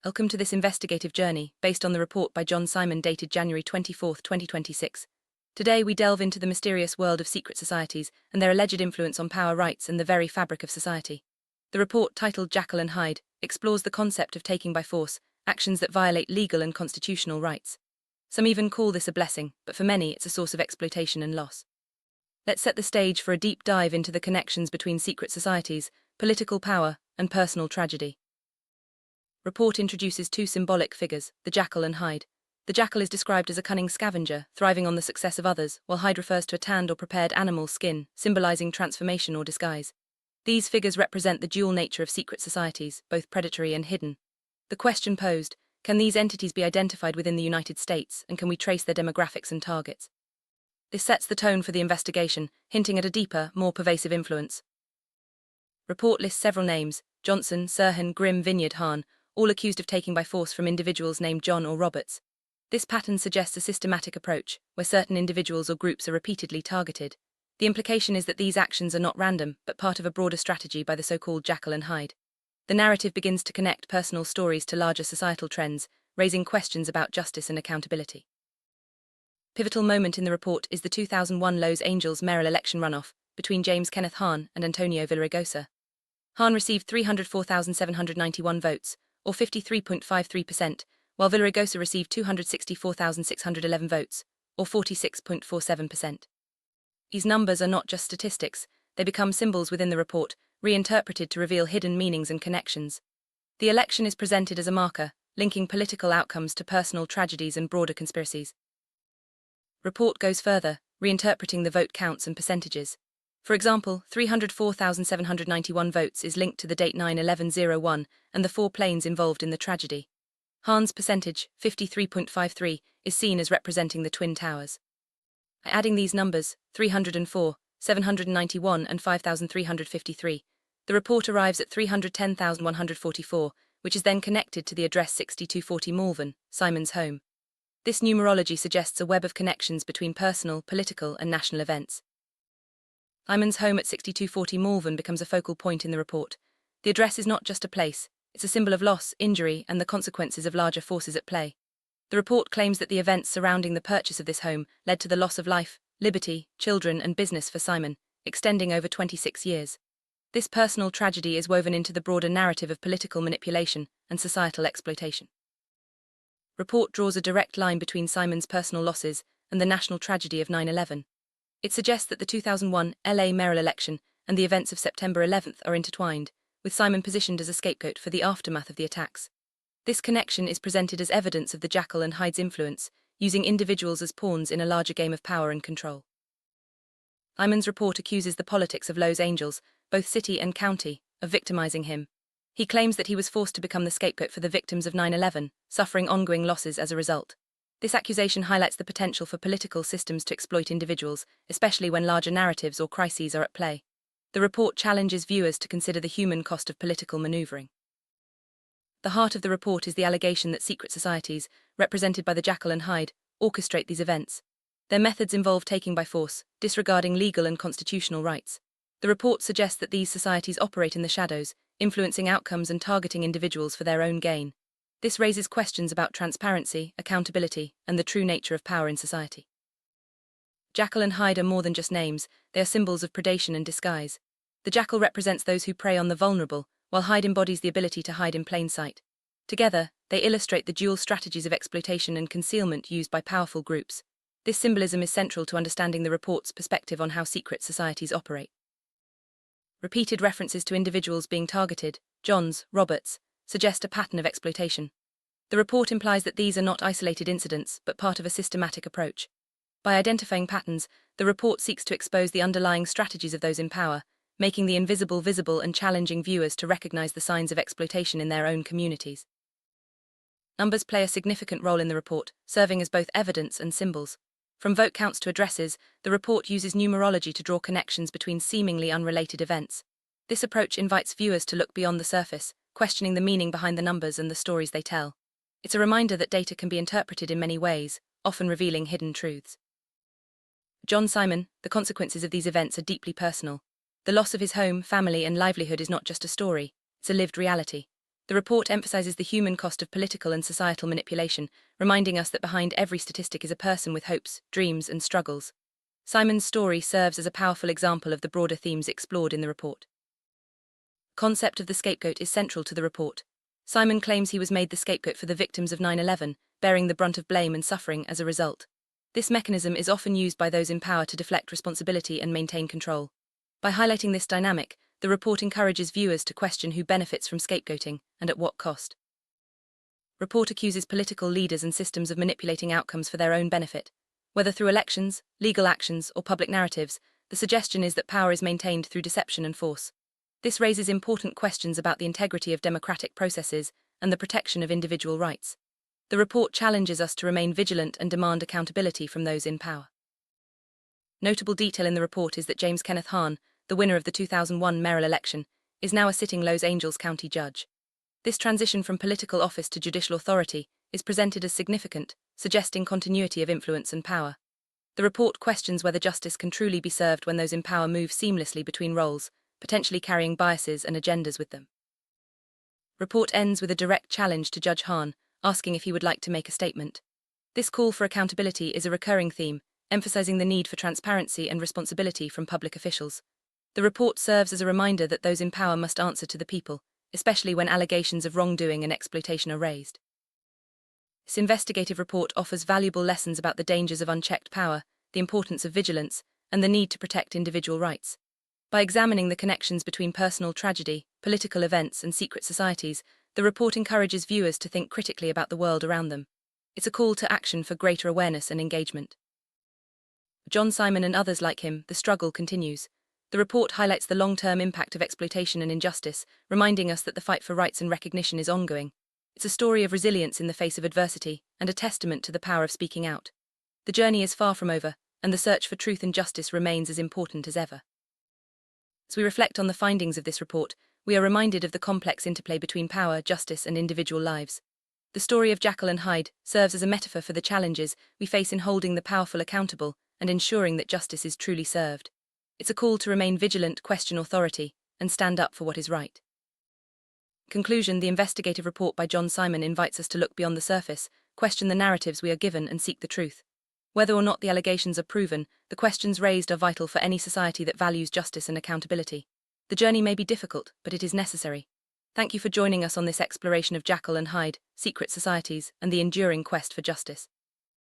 Welcome to this investigative journey, based on the report by John Simon dated January 24, 2026. Today we delve into the mysterious world of secret societies and their alleged influence on power, rights, and the very fabric of society. The report, titled Jekyll and Hyde, explores the concept of taking by force, actions that violate legal and constitutional rights. Some even call this a blessing, but for many it's a source of exploitation and loss. Let's set the stage for a deep dive into the connections between secret societies, political power, and personal tragedy. Report introduces two symbolic figures, the Jackal and Hyde. The jackal is described as a cunning scavenger, thriving on the success of others, while Hyde refers to a tanned or prepared animal skin, symbolizing transformation or disguise. These figures represent the dual nature of secret societies, both predatory and hidden. The question posed, can these entities be identified within the United States, and can we trace their demographics and targets? This sets the tone for the investigation, hinting at a deeper, more pervasive influence. Report lists several names: Johnson, Sirhan, Grimm, Vineyard, Hahn, all accused of taking by force from individuals named John or Roberts. This pattern suggests a systematic approach, where certain individuals or groups are repeatedly targeted. The implication is that these actions are not random, but part of a broader strategy by the so-called Jackal and Hyde. The narrative begins to connect personal stories to larger societal trends, raising questions about justice and accountability. Pivotal moment in the report is the 2001 Los Angeles mayoral election runoff between James Kenneth Hahn and Antonio Villaraigosa. Hahn received 304,791 votes, or 53.53%, while Villaraigosa received 264,611 votes, or 46.47%. These numbers are not just statistics, they become symbols within the report, reinterpreted to reveal hidden meanings and connections. The election is presented as a marker, linking political outcomes to personal tragedies and broader conspiracies. Report goes further, reinterpreting the vote counts and percentages. For example, 304,791 votes is linked to the date 9/11/01 and the 4 planes involved in the tragedy. Hahn's percentage, 53.53, is seen as representing the Twin Towers. By adding these numbers, 304, 791 and 5,353, the report arrives at 310,144, which is then connected to the address 6240 Malvern, Simon's home. This numerology suggests a web of connections between personal, political, and national events. Simon's home at 6240 Malvern becomes a focal point in the report. The address is not just a place, it's a symbol of loss, injury, and the consequences of larger forces at play. The report claims that the events surrounding the purchase of this home led to the loss of life, liberty, children, and business for Simon, extending over 26 years. This personal tragedy is woven into the broader narrative of political manipulation and societal exploitation. Report draws a direct line between Simon's personal losses and the national tragedy of 9/11. It suggests that the 2001 LA mayoral election and the events of September 11th are intertwined, with Simon positioned as a scapegoat for the aftermath of the attacks. This connection is presented as evidence of the Jackal and Hyde's influence, using individuals as pawns in a larger game of power and control. Simon's report accuses the politics of Los Angeles, both city and county, of victimizing him. He claims that he was forced to become the scapegoat for the victims of 9/11, suffering ongoing losses as a result. This accusation highlights the potential for political systems to exploit individuals, especially when larger narratives or crises are at play. The report challenges viewers to consider the human cost of political maneuvering. The heart of the report is the allegation that secret societies, represented by the Jackal and Hyde, orchestrate these events. Their methods involve taking by force, disregarding legal and constitutional rights. The report suggests that these societies operate in the shadows, influencing outcomes and targeting individuals for their own gain. This raises questions about transparency, accountability, and the true nature of power in society. Jackal and Hyde are more than just names, they are symbols of predation and disguise. The jackal represents those who prey on the vulnerable, while Hyde embodies the ability to hide in plain sight. Together, they illustrate the dual strategies of exploitation and concealment used by powerful groups. This symbolism is central to understanding the report's perspective on how secret societies operate. Repeated references to individuals being targeted, Johns, Roberts, suggest a pattern of exploitation. The report implies that these are not isolated incidents, but part of a systematic approach. By identifying patterns, the report seeks to expose the underlying strategies of those in power, making the invisible visible and challenging viewers to recognize the signs of exploitation in their own communities. Numbers play a significant role in the report, serving as both evidence and symbols. From vote counts to addresses, the report uses numerology to draw connections between seemingly unrelated events. This approach invites viewers to look beyond the surface, questioning the meaning behind the numbers and the stories they tell. It's a reminder that data can be interpreted in many ways, often revealing hidden truths. John Simon, the consequences of these events are deeply personal. The loss of his home, family, and livelihood is not just a story, it's a lived reality. The report emphasizes the human cost of political and societal manipulation, reminding us that behind every statistic is a person with hopes, dreams, and struggles. Simon's story serves as a powerful example of the broader themes explored in the report. The concept of the scapegoat is central to the report. Simon claims he was made the scapegoat for the victims of 9/11, bearing the brunt of blame and suffering as a result. This mechanism is often used by those in power to deflect responsibility and maintain control. By highlighting this dynamic, the report encourages viewers to question who benefits from scapegoating and at what cost. The report accuses political leaders and systems of manipulating outcomes for their own benefit. Whether through elections, legal actions, or public narratives, the suggestion is that power is maintained through deception and force. This raises important questions about the integrity of democratic processes and the protection of individual rights. The report challenges us to remain vigilant and demand accountability from those in power. Notable detail in the report is that James Kenneth Hahn, the winner of the 2001 mayoral election, is now a sitting Los Angeles County judge. This transition from political office to judicial authority is presented as significant, suggesting continuity of influence and power. The report questions whether justice can truly be served when those in power move seamlessly between roles, potentially carrying biases and agendas with them. The report ends with a direct challenge to Judge Hahn, asking if he would like to make a statement. This call for accountability is a recurring theme, emphasizing the need for transparency and responsibility from public officials. The report serves as a reminder that those in power must answer to the people, especially when allegations of wrongdoing and exploitation are raised. This investigative report offers valuable lessons about the dangers of unchecked power, the importance of vigilance, and the need to protect individual rights. By examining the connections between personal tragedy, political events, and secret societies, the report encourages viewers to think critically about the world around them. It's a call to action for greater awareness and engagement. For John Simon and others like him, the struggle continues. The report highlights the long-term impact of exploitation and injustice, reminding us that the fight for rights and recognition is ongoing. It's a story of resilience in the face of adversity, and a testament to the power of speaking out. The journey is far from over, and the search for truth and justice remains as important as ever. As we reflect on the findings of this report, we are reminded of the complex interplay between power, justice, and individual lives. The story of Jekyll and Hyde serves as a metaphor for the challenges we face in holding the powerful accountable and ensuring that justice is truly served. It's a call to remain vigilant, question authority, and stand up for what is right. In conclusion, the investigative report by John Simon invites us to look beyond the surface, question the narratives we are given, and seek the truth. Whether or not the allegations are proven, the questions raised are vital for any society that values justice and accountability. The journey may be difficult, but it is necessary. Thank you for joining us on this exploration of Jekyll and Hyde, secret societies, and the enduring quest for justice.